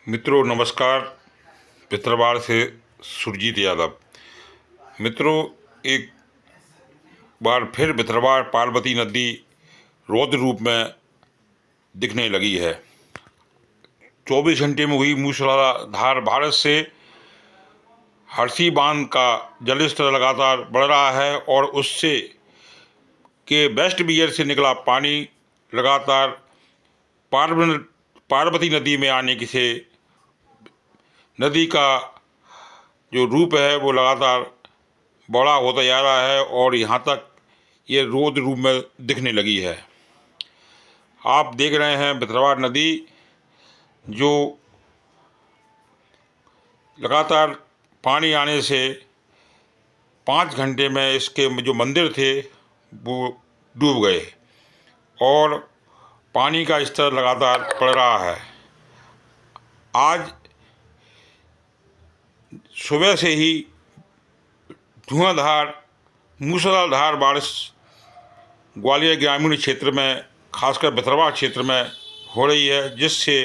मित्रों नमस्कार। पिथौरागढ़ से सुरजीत यादव। मित्रों, एक बार फिर पिथौरागढ़ पार्वती नदी रौद्र रूप में दिखने लगी है। 24 घंटे में हुई मूसलाधार बारिश से हरसी बांध का जलस्तर लगातार बढ़ रहा है और उससे के वेस्ट बियर से निकला पानी लगातार पार्वती नदी में आने की से नदी का जो रूप है वो लगातार बड़ा होता जा रहा है और यहाँ तक ये रौद्र रूप में दिखने लगी है। आप देख रहे हैं पिथौरागढ़ नदी जो लगातार पानी आने से 5 घंटे में इसके जो मंदिर थे वो डूब गए और पानी का स्तर लगातार बढ़ रहा है। आज सुबह से ही धुआंधार मूसलाधार बारिश ग्वालियर ग्रामीण क्षेत्र में, खासकर पिथौरागढ़ क्षेत्र में हो रही है, जिससे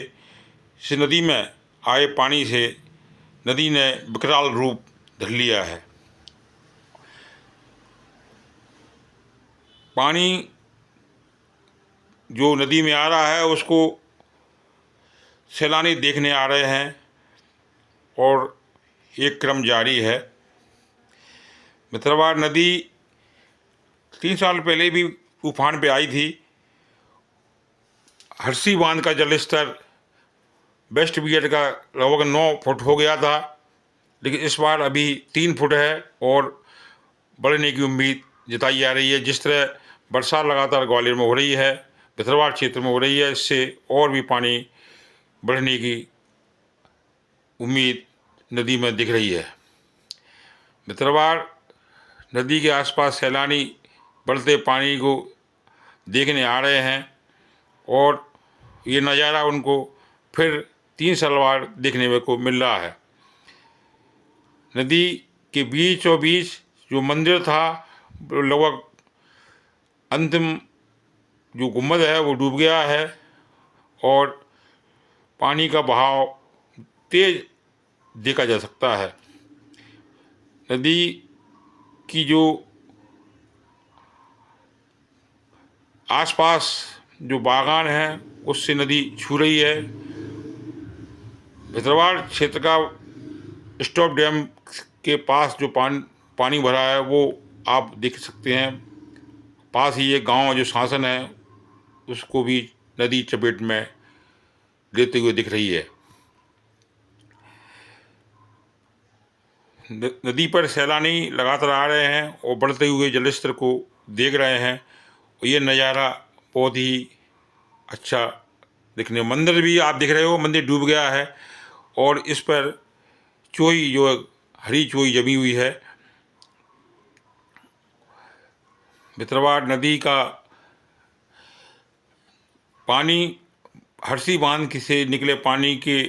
इस नदी में आए पानी से नदी ने विकराल रूप धर लिया है। पानी जो नदी में आ रहा है उसको सैलानी देखने आ रहे हैं और एक क्रम जारी है। पिथौरागढ़ नदी 3 साल पहले भी उफान पे आई थी। हरसी बांध का जलस्तर वेस्ट बियर का लगभग 9 फुट हो गया था, लेकिन इस बार अभी 3 फुट है और बढ़ने की उम्मीद जताई जा रही है। जिस तरह बरसात लगातार ग्वालियर में हो रही है, पिथौरागढ़ क्षेत्र में हो रही है, इससे और भी पानी बढ़ने की उम्मीद नदी में दिख रही है। पिथौरागढ़ नदी के आसपास सैलानी बढ़ते पानी को देखने आ रहे हैं और ये नज़ारा उनको फिर 3 साल बाद देखने को मिल रहा है। नदी के बीचों बीच जो मंदिर था, लगभग अंतिम जो गुम्बद है वो डूब गया है और पानी का बहाव तेज देखा जा सकता है। नदी की जो आसपास जो बागान हैं उससे नदी छू रही है। पिथौरागढ़ क्षेत्र का स्टॉप डैम के पास जो पानी भरा है वो आप देख सकते हैं। पास ही एक गांव जो शासन है उसको भी नदी चपेट में लेते हुए दिख रही है। नदी पर सैलानी लगातार आ रहे हैं और बढ़ते हुए जलस्तर को देख रहे हैं और ये नज़ारा बहुत ही अच्छा दिखने। मंदिर भी आप देख रहे हो, मंदिर डूब गया है और इस पर चोई जो हरी चोई जमी हुई है। पिथौरागढ़ नदी का पानी हरसी बांध से निकले पानी के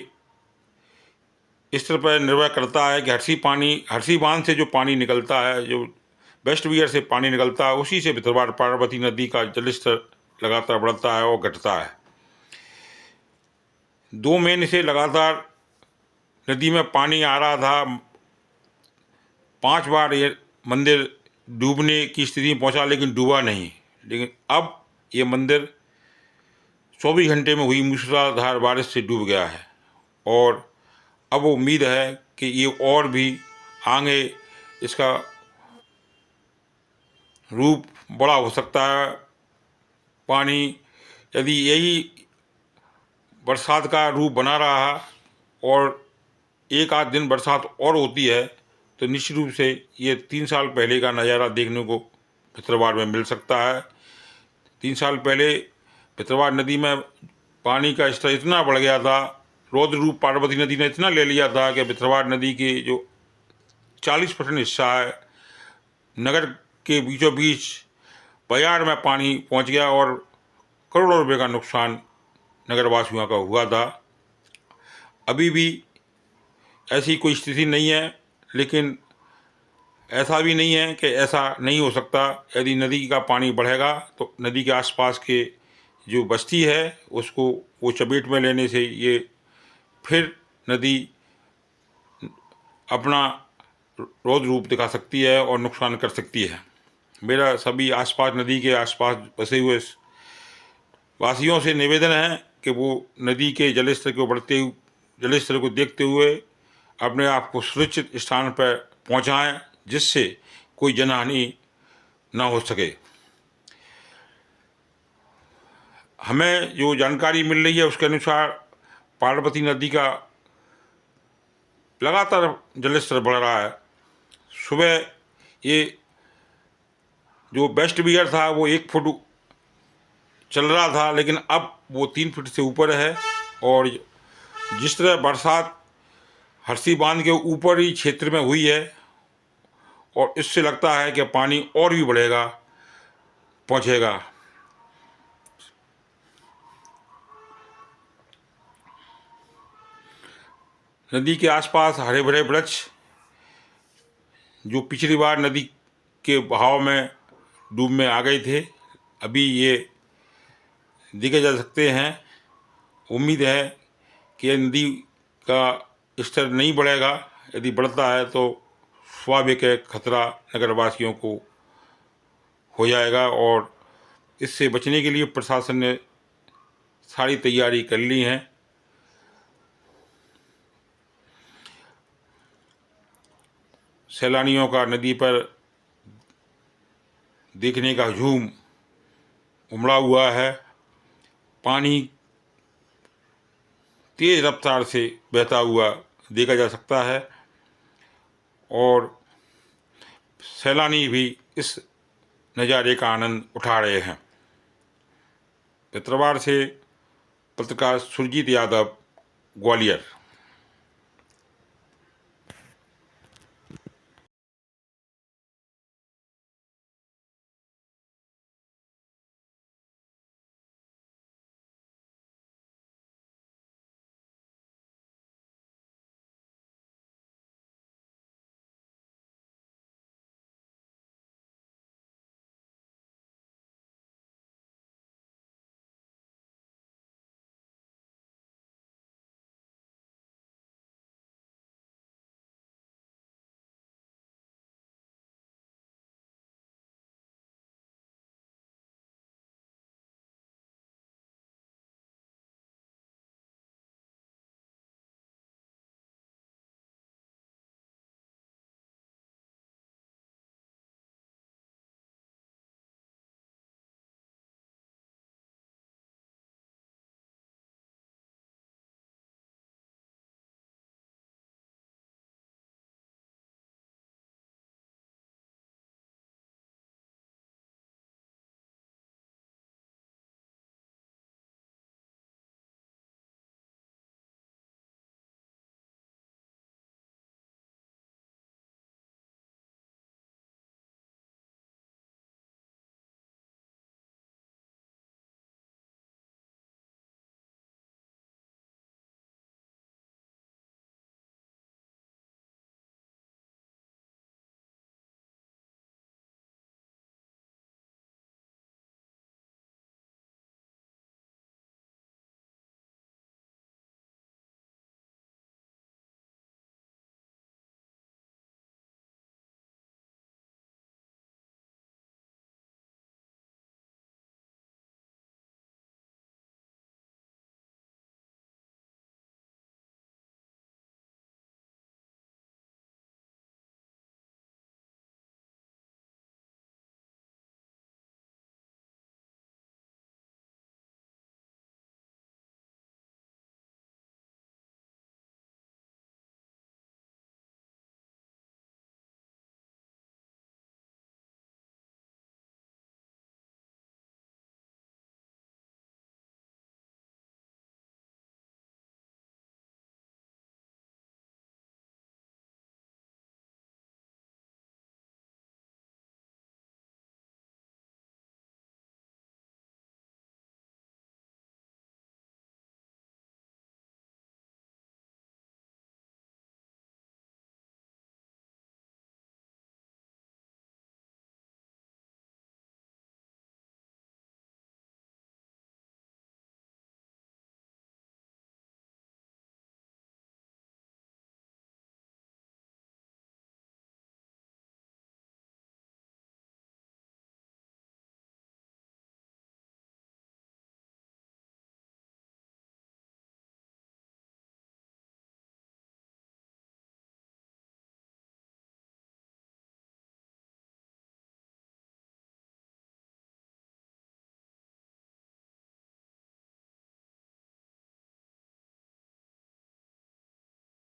स्तर पर निर्भर करता है कि हरसी बांध से जो पानी निकलता है, जो वेस्ट बियर से पानी निकलता है, उसी से पिथौरागढ़ पार्वती नदी का जलस्तर लगातार बढ़ता है और घटता है। 2 महीने से लगातार नदी में पानी आ रहा था। 5 बार ये मंदिर डूबने की स्थिति में पहुंचा लेकिन डूबा नहीं। लेकिन अब ये मंदिर 24 घंटे में हुई मूसलाधार बारिश से डूब गया है और अब उम्मीद है कि ये और भी आगे इसका रूप बड़ा हो सकता है। पानी यदि यही बरसात का रूप बना रहा और एक आध दिन बरसात और होती है तो निश्चित रूप से ये 3 साल पहले का नज़ारा देखने को पिथौरागढ़ में मिल सकता है। 3 साल पहले पिथौरागढ़ नदी में पानी का स्तर इतना बढ़ गया था, रौद्र रूप पार्वती नदी ने इतना ले लिया था कि पिथौरागढ़ नदी के जो 40% हिस्सा है नगर के बीचों बीच बयार में पानी पहुंच गया और करोड़ों रुपए का नुकसान नगरवासियों का हुआ था। अभी भी ऐसी कोई स्थिति नहीं है, लेकिन ऐसा भी नहीं है कि ऐसा नहीं हो सकता। यदि नदी का पानी बढ़ेगा तो नदी के आसपास के जो बस्ती है उसको वो चपेट में लेने से ये फिर नदी अपना रौद्र रूप दिखा सकती है और नुकसान कर सकती है। मेरा सभी आसपास, नदी के आसपास बसे हुए वासियों से निवेदन है कि वो नदी के जलस्तर को जलस्तर को देखते हुए अपने आप को सुरक्षित स्थान पर पहुंचाएं, जिससे कोई जनहानि ना हो सके। हमें जो जानकारी मिल रही है उसके अनुसार पार्वती नदी का लगातार जलस्तर बढ़ रहा है। सुबह ये जो बेस्ट बियर था वो 1 फुट चल रहा था, लेकिन अब वो 3 फुट से ऊपर है। और जिस तरह बरसात हरसी बांध के ऊपर ही क्षेत्र में हुई है, और इससे लगता है कि पानी और भी बढ़ेगा, पहुंचेगा। नदी के आसपास हरे भरे वृक्ष जो पिछली बार नदी के बहाव में डूब में आ गए थे, अभी ये देखे जा सकते हैं। उम्मीद है कि नदी का स्तर नहीं बढ़ेगा। यदि बढ़ता है तो स्वाभाविक है खतरा नगरवासियों को हो जाएगा, और इससे बचने के लिए प्रशासन ने सारी तैयारी कर ली है। सैलानियों का नदी पर देखने का हजूम उमड़ा हुआ है। पानी तेज रफ्तार से बहता हुआ देखा जा सकता है, और सैलानी भी इस नज़ारे का आनंद उठा रहे हैं। पित्रवार से पत्रकार सुरजीत यादव, ग्वालियर।